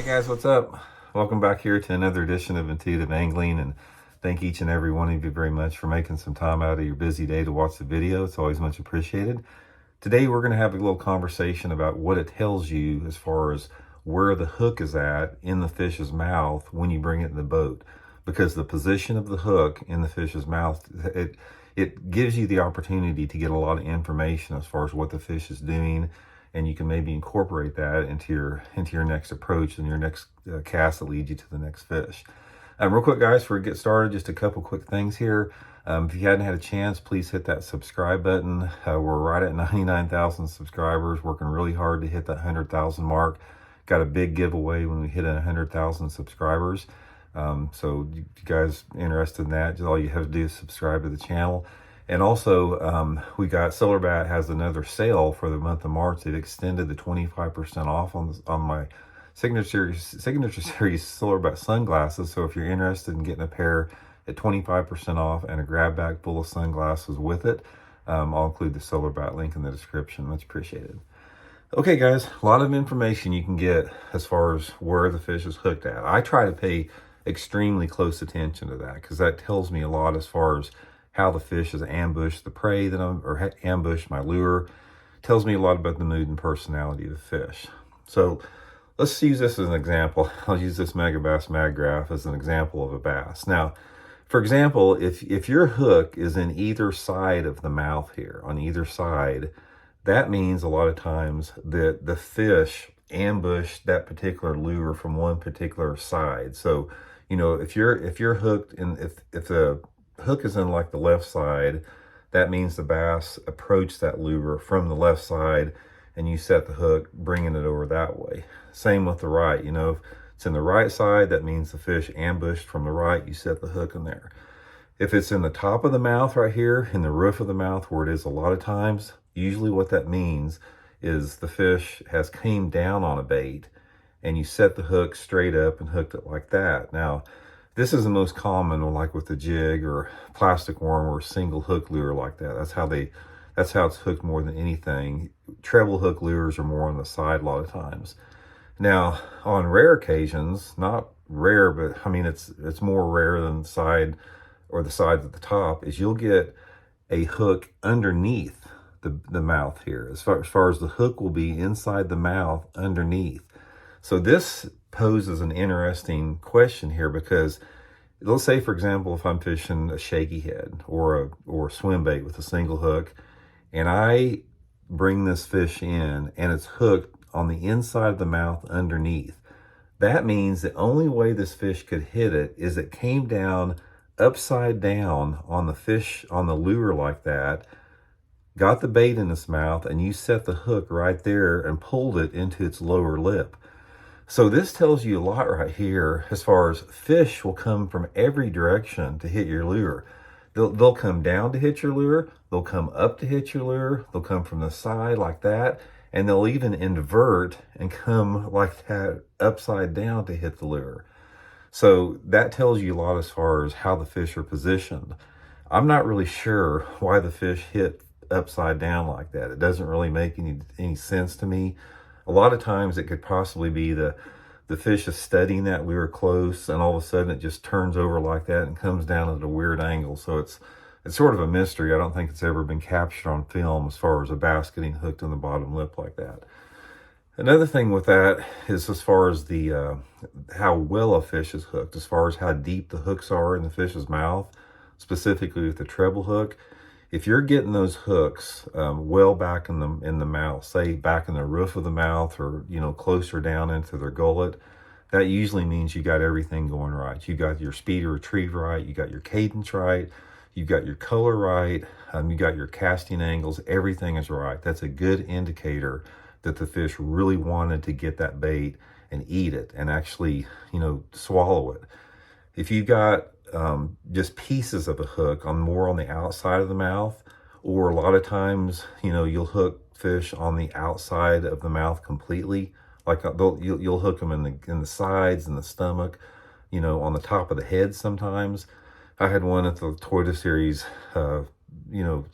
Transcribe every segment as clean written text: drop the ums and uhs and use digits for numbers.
Guys, what's up? Welcome back here to another edition of Intuitive Angling, and thank each and every one of you very much for making some time out of your busy day to watch the video. It's always much appreciated. Today we're going to have a little conversation about what it tells you as far as where the hook is at in the fish's mouth when you bring it in the boat, because the position of the hook in the fish's mouth, it gives you the opportunity to get a lot of information as far as what the fish is doing, and you can maybe incorporate that into your next approach and your next cast that leads you to the next fish. Real quick, guys, before we get started, just a couple quick things here. If you hadn't had a chance, please hit that subscribe button. We're right at 99,000 subscribers, working really hard to hit that 100,000 mark. Got a big giveaway when we hit 100,000 subscribers. So if you guys are interested in that, just all you have to do is subscribe to the channel. And also, we got Silverbat has another sale for the month of March. They've extended the 25% off on my Signature Series Silverbat sunglasses. So if you're interested in getting a pair at 25% off and a grab bag full of sunglasses with it, I'll include the Silverbat link in the description. Much appreciated. Okay, guys, a lot of information you can get as far as where the fish is hooked at. I try to pay extremely close attention to that because that tells me a lot as far as how the fish has ambushed the prey or ambushed my lure. Tells me a lot about the mood and personality of the fish. So let's use this as an example. I'll use this Megabass Mag-Graph as an example of a bass. Now, for example, if your hook is in either side of the mouth here, on either side, that means a lot of times that the fish ambushed that particular lure from one particular side. So, you know, if you're hooked in, if the hook is in like the left side, that means the bass approached that lure from the left side and you set the hook bringing it over that way. Same with the right. You know, if it's in the right side, that means the fish ambushed from the right, you set the hook in there. If it's in the top of the mouth right here, in the roof of the mouth where it is a lot of times, usually what that means is the fish has came down on a bait and you set the hook straight up and hooked it like that. Now, this is the most common, like with the jig or plastic worm or single hook lure like that. That's how it's hooked more than anything. Treble hook lures are more on the side a lot of times. Now, on rare occasions, not rare, but I mean, it's more rare than the side or the sides at the top, is you'll get a hook underneath the mouth here. As far as the hook will be inside the mouth underneath. So this poses an interesting question here, because let's say, for example, if I'm fishing a shaky head or a swim bait with a single hook, and I bring this fish in and it's hooked on the inside of the mouth underneath, that means the only way this fish could hit it is it came down upside down on the fish, on the lure like that, got the bait in its mouth, and you set the hook right there and pulled it into its lower lip. So this tells you a lot right here as far as fish will come from every direction to hit your lure. They'll come down to hit your lure, they'll come up to hit your lure, they'll come from the side like that, and they'll even invert and come like that upside down to hit the lure. So that tells you a lot as far as how the fish are positioned. I'm not really sure why the fish hit upside down like that. It doesn't really make any sense to me. A lot of times it could possibly be the fish is studying that lure close, and all of a sudden it just turns over like that and comes down at a weird angle. So it's sort of a mystery. I don't think it's ever been captured on film as far as a bass getting hooked in the bottom lip like that. Another thing with that is as far as the how well a fish is hooked, as far as how deep the hooks are in the fish's mouth, specifically with the treble hook. If you're getting those hooks well back in the mouth, say back in the roof of the mouth, or closer down into their gullet, that usually means you got everything going right. You got your speed of retrieve right, you got your cadence right, you got your color right, you got your casting angles, everything is right. That's a good indicator that the fish really wanted to get that bait and eat it and actually, swallow it. If you got just pieces of a hook more on the outside of the mouth, or a lot of times, you'll hook fish on the outside of the mouth completely. Like you'll hook them in the sides and the stomach, on the top of the head sometimes. I had one at the Toyota Series,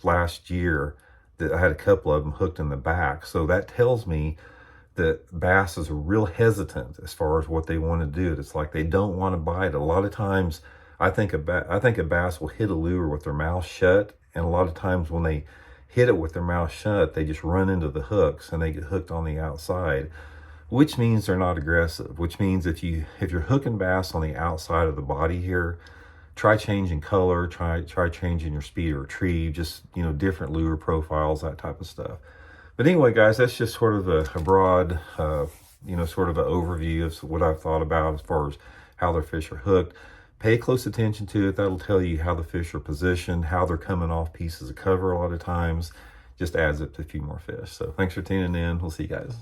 last year, that I had a couple of them hooked in the back. So that tells me that bass is real hesitant as far as what they want to do. It's like they don't want to bite. A lot of times, I think a bass will hit a lure with their mouth shut, and a lot of times when they hit it with their mouth shut, they just run into the hooks and they get hooked on the outside, which means they're not aggressive. Which means if you're hooking bass on the outside of the body here, try changing color, try changing your speed of retrieve, just, you know, different lure profiles, that type of stuff. But anyway, guys, that's just sort of a broad, you know, sort of an overview of what I've thought about as far as how their fish are hooked. Pay close attention to it. That'll tell you how the fish are positioned, how they're coming off pieces of cover a lot of times. Just adds up to a few more fish. So thanks for tuning in. We'll see you guys.